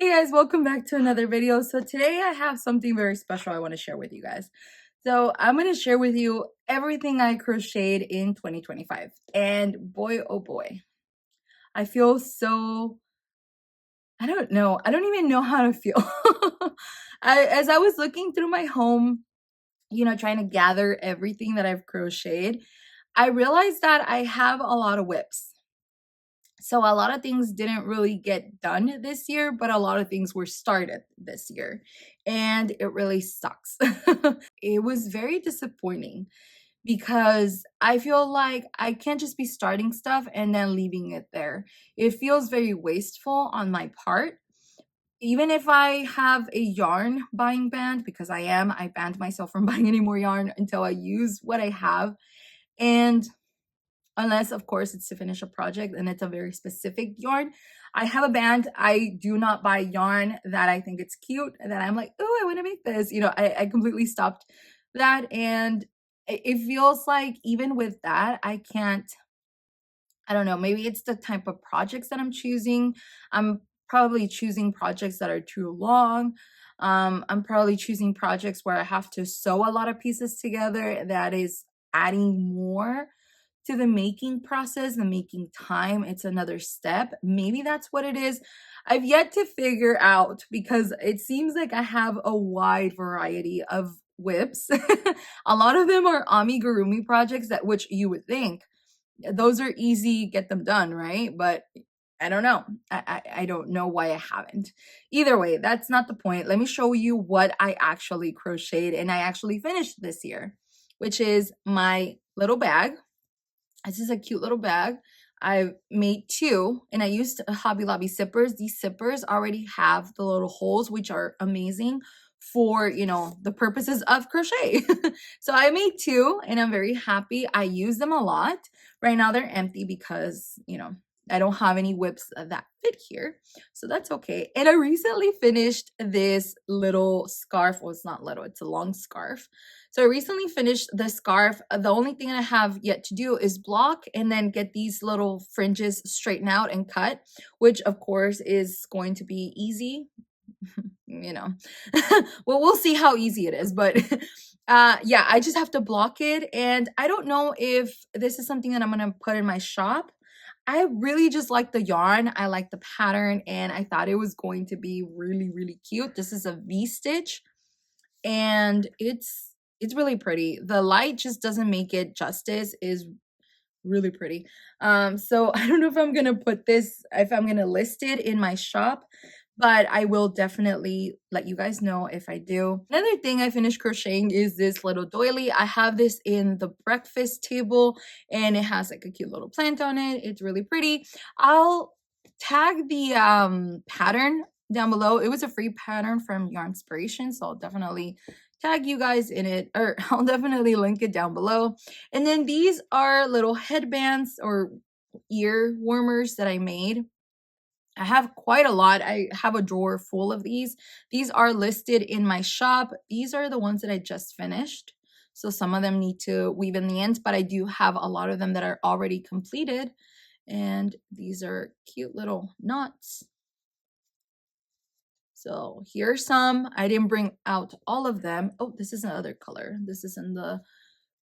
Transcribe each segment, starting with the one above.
Hey guys, welcome back to another video. So today I have something very special I want to share with you guys. So I'm going to share with you everything I crocheted in 2025. And boy, oh boy, I feel so, I don't know. I don't even know how to feel. As I was looking through my home, trying to gather everything that I've crocheted, I realized that I have a lot of whips. So a lot of things didn't really get done this year, but a lot of things were started this year. And it really sucks. It was very disappointing because I feel like I can't just be starting stuff and then leaving it there. It feels very wasteful on my part. Even if I have a yarn buying ban, because I banned myself from buying any more yarn until I use what I have. And unless of course it's to finish a project and it's a very specific yarn. I have a band. I do not buy yarn that I think it's cute and that I'm like, oh, I want to make this. I completely stopped that. And it feels like even with that, I don't know, maybe it's the type of projects that I'm choosing. I'm probably choosing projects that are too long. I'm probably choosing projects where I have to sew a lot of pieces together that is adding more to the making process, the making time. It's another step. Maybe that's what it is. I've yet to figure out because it seems like I have a wide variety of whips. A lot of them are amigurumi projects that which you would think those are easy, get them done, right? But I don't know. I don't know why I haven't. Either way, that's not the point. Let me show you what I actually crocheted and I actually finished this year, which is my little bag. This is a cute little bag. I made two and I used Hobby Lobby zippers. These zippers already have the little holes, which are amazing for, the purposes of crochet. So I made two and I'm very happy. I use them a lot. Right now they're empty because, I don't have any whips that fit here. So that's okay. And I recently finished this little scarf. Well, it's not little, it's a long scarf. So I recently finished the scarf. The only thing I have yet to do is block and then get these little fringes straightened out and cut, which of course is going to be easy. Well, we'll see how easy it is, but yeah, I just have to block it. And I don't know if this is something that I'm going to put in my shop. I really just like the yarn. I like the pattern and I thought it was going to be really, really cute. This is a V-stitch and it's really pretty. The light just doesn't make it justice. Is really pretty. So I don't know if I'm gonna put this, if I'm gonna list it in my shop, but I will definitely let you guys know if I do. Another thing I finished crocheting is this little doily. I have this in the breakfast table and it has like a cute little plant on it. It's really pretty. I'll tag the pattern down below. It was a free pattern from Yarnspiration, so I'll definitely tag you guys in it, or I'll definitely link it down below. And then these are little headbands or ear warmers that I made. I have quite a lot. I have a drawer full of these. These are listed in my shop. These are the ones that I just finished. So some of them need to weave in the ends, but I do have a lot of them that are already completed. And these are cute little knots. So here's some. I didn't bring out all of them. Oh, this is another color. This is in the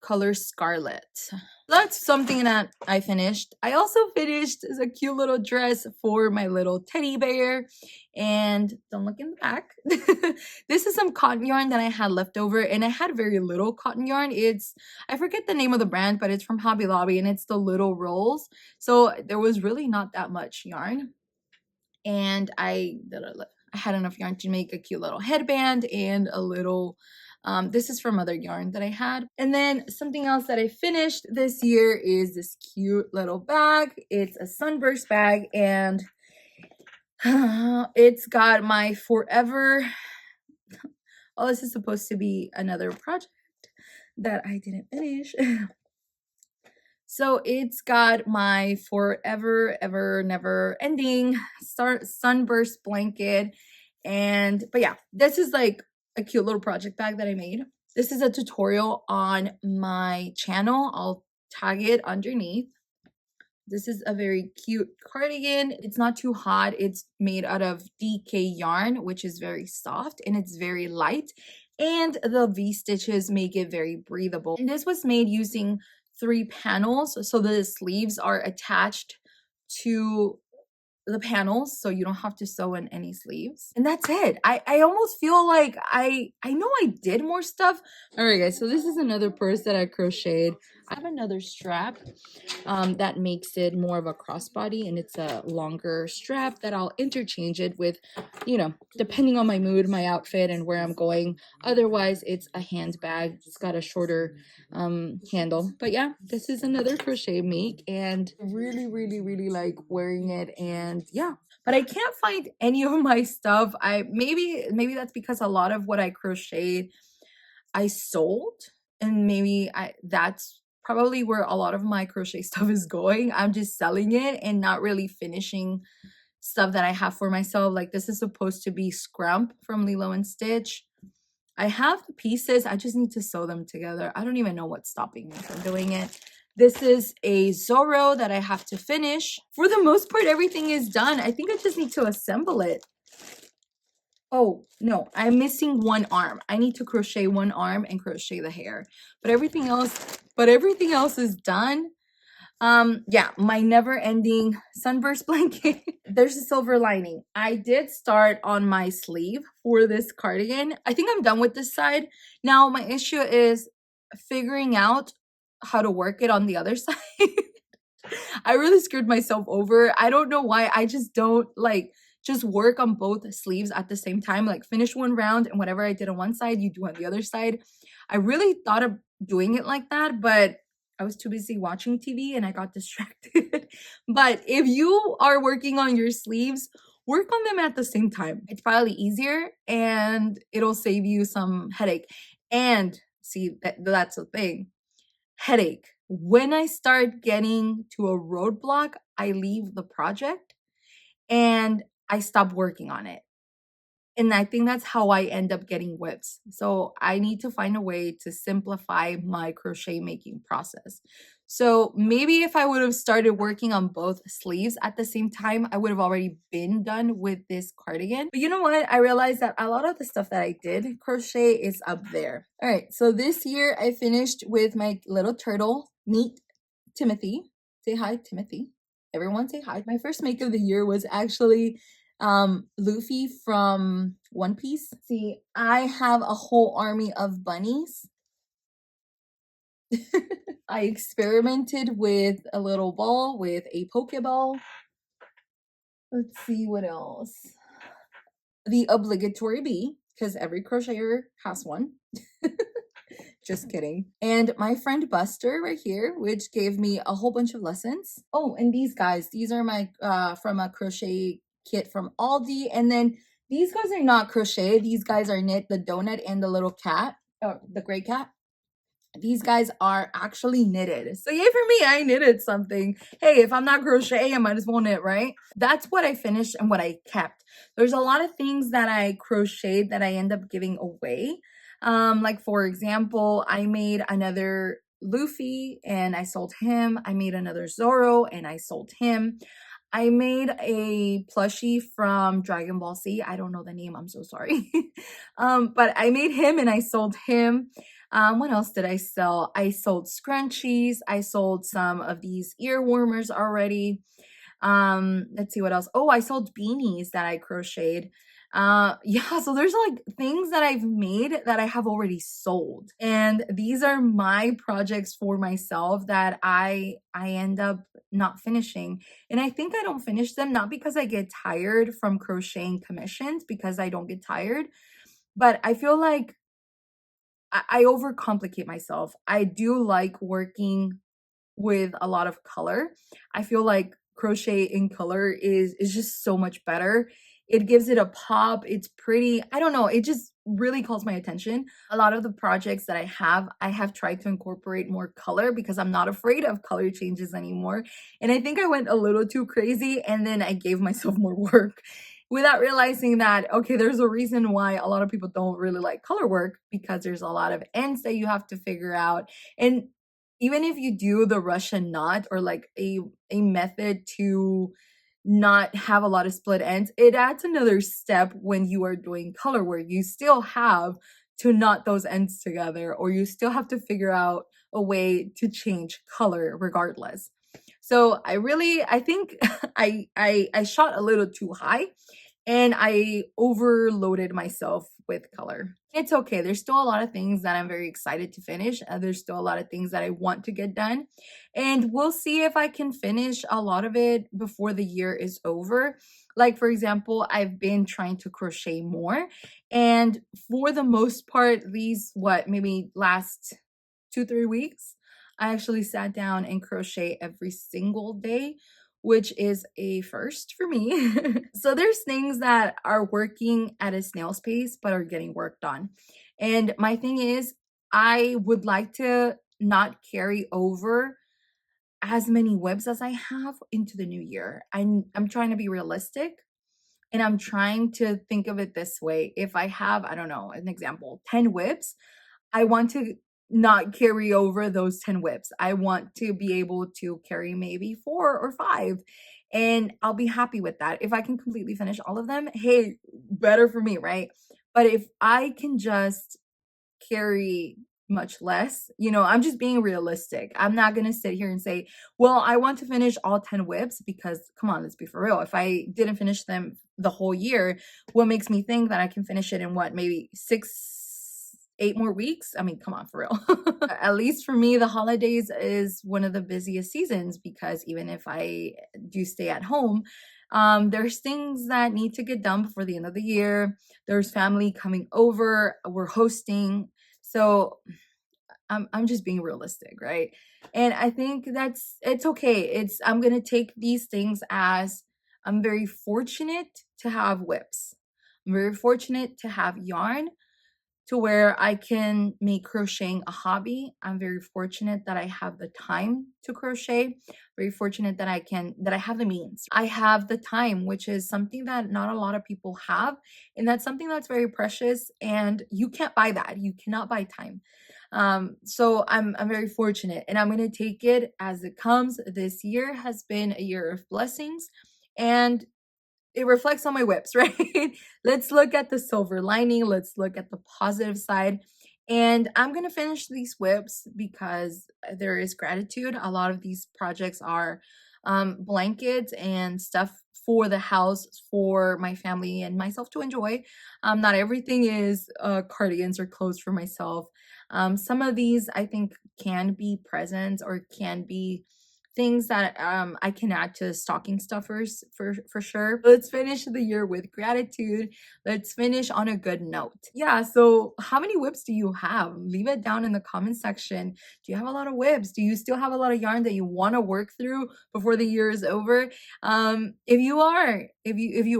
color Scarlet. That's something that I finished. I also finished a cute little dress for my little teddy bear. And don't look in the back. This is some cotton yarn that I had left over. And I had very little cotton yarn. I forget the name of the brand, but it's from Hobby Lobby. And it's the little rolls. So there was really not that much yarn. And I had enough yarn to make a cute little headband and a little, this is from other yarn that I had. And then something else that I finished this year is this cute little bag. It's a sunburst bag and it's got my forever, oh, this is supposed to be another project that I didn't finish. So it's got my forever, ever, never ending sunburst blanket. But yeah, this is like a cute little project bag that I made. This is a tutorial on my channel. I'll tag it underneath. This is a very cute cardigan. It's not too hot. It's made out of DK yarn, which is very soft and it's very light. And the V-stitches make it very breathable. And this was made using 3 panels. So the sleeves are attached to the panels, so you don't have to sew in any sleeves. And that's it. I almost feel like I know I did more stuff. All right, guys, so this is another purse that I crocheted. I have another strap that makes it more of a crossbody, and it's a longer strap that I'll interchange it with, you know, depending on my mood, my outfit, and where I'm going. Otherwise, it's a handbag. It's got a shorter handle. But yeah, this is another crochet make, and really like wearing it. And yeah, but I can't find any of my stuff. Maybe that's because a lot of what I crocheted I sold, and maybe that's probably where a lot of my crochet stuff is going. I'm just selling it and not really finishing stuff that I have for myself. Like this is supposed to be Scrump from Lilo and Stitch. I have the pieces. I just need to sew them together. I don't even know what's stopping me from doing it. This is a Zorro that I have to finish. For the most part, everything is done. I think I just need to assemble it. Oh, no, I'm missing one arm. I need to crochet one arm and crochet the hair. But everything else is done. Yeah, my never-ending sunburst blanket. There's a silver lining. I did start on my sleeve for this cardigan. I think I'm done with this side. Now, my issue is figuring out how to work it on the other side. I really screwed myself over. I don't know why. I just don't like just work on both sleeves at the same time. Like finish one round and whatever I did on one side, you do on the other side. I really thought of doing it like that, but I was too busy watching TV and I got distracted. But if you are working on your sleeves, work on them at the same time. It's probably easier and it'll save you some headache. And see, that's the thing. Headache. When I start getting to a roadblock, I leave the project and I stop working on it. And I think that's how I end up getting whips. So I need to find a way to simplify my crochet making process. So maybe if I would have started working on both sleeves at the same time, I would have already been done with this cardigan. But you know what? I realized that a lot of the stuff that I did crochet is up there. All right, so this year I finished with my little turtle, Meet Timothy. Say hi, Timothy. Everyone say hi. My first make of the year was actually Luffy from One Piece. See, I have a whole army of bunnies. I experimented with a little ball with a Pokeball. Let's see what else. The obligatory bee, because every crocheter has one. Just kidding. And my friend Buster right here, which gave me a whole bunch of lessons. Oh, and these guys, these are my from a crochet kit from Aldi. And then these guys are not crochet. These guys are knit, the donut and the little cat, or the gray cat. These guys are actually knitted. So yay for me, I knitted something. Hey, if I'm not crocheting, I might as well knit, right? That's what I finished and what I kept. There's a lot of things that I crocheted that I end up giving away. Like for example, I made another Luffy and I sold him. I made another Zoro and I sold him. I made a plushie from Dragon Ball Z. I don't know the name, I'm so sorry. But I made him and I sold him. What else did I sell? I sold scrunchies. I sold some of these ear warmers already. Let's see what else. Oh, I sold beanies that I crocheted. Yeah, so there's like things that I've made that I have already sold. And these are my projects for myself that I end up not finishing. And I think I don't finish them not because I get tired from crocheting commissions, because I don't get tired, but I feel like I overcomplicate myself. I do like working with a lot of color. I feel like crochet in color is just so much better. It gives it a pop. It's pretty. I don't know. It just really calls my attention. A lot of the projects that I have tried to incorporate more color because I'm not afraid of color changes anymore. And I think I went a little too crazy and then I gave myself more work without realizing that, okay, there's a reason why a lot of people don't really like color work, because there's a lot of ends that you have to figure out. And even if you do the Russian knot or like a method to not have a lot of split ends, it adds another step when you are doing color work. You still have to knot those ends together, or you still have to figure out a way to change color regardless. So I think I shot a little too high and I overloaded myself with color. It's okay. There's still a lot of things that I'm very excited to finish. There's still a lot of things that I want to get done. And we'll see if I can finish a lot of it before the year is over. Like, for example, I've been trying to crochet more. And for the most part, these, maybe last 2-3 weeks, I actually sat down and crochet every single day, which is a first for me. So there's things that are working at a snail's pace but are getting worked on. And my thing is, I would like to not carry over as many webs as I have into the new year. I'm trying to be realistic, and I'm trying to think of it this way. If I have, I don't know, an example, 10 whips, I want to not carry over those 10 whips. I want to be able to carry maybe 4 or 5, and I'll be happy with that. If I can completely finish all of them, hey, better for me, right? But if I can just carry much less, I'm just being realistic. I'm not going to sit here and say, well, I want to finish all 10 whips, because come on, let's be for real. If I didn't finish them the whole year, what makes me think that I can finish it in maybe 8 more weeks? I mean, come on, for real. At least for me, the holidays is one of the busiest seasons, because even if I do stay at home, there's things that need to get done before the end of the year. There's family coming over, we're hosting. So I'm just being realistic, right? And I think it's okay. I'm gonna take these things as I'm very fortunate to have whips. I'm very fortunate to have yarn to where I can make crocheting a hobby. I'm very fortunate that I have the time to crochet. Very fortunate that I have the means. I have the time, which is something that not a lot of people have. And that's something that's very precious, and you can't buy that. You cannot buy time. So I'm very fortunate, and I'm gonna take it as it comes. This year has been a year of blessings, and it reflects on my whips, right? Let's look at the silver lining. Let's look at the positive side. And I'm going to finish these whips because there is gratitude. A lot of these projects are blankets and stuff for the house, for my family and myself to enjoy. Not everything is cardigans or clothes for myself. Some of these I think can be presents, or can be things that I can add to stocking stuffers for sure. Let's finish the year with gratitude. Let's finish on a good note. Yeah, so how many whips do you have? Leave it down in the comment section. Do you have a lot of whips? Do you still have a lot of yarn that you want to work through before the year is over? If you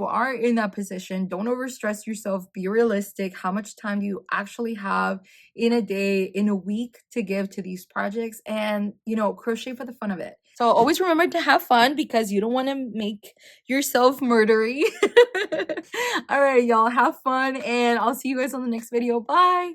are in that position, don't overstress yourself. Be realistic. How much time do you actually have in a day, in a week, to give to these projects? And crochet for the fun of it. So always remember to have fun, because you don't want to make yourself murdery. All right, y'all, have fun, and I'll see you guys on the next video. Bye.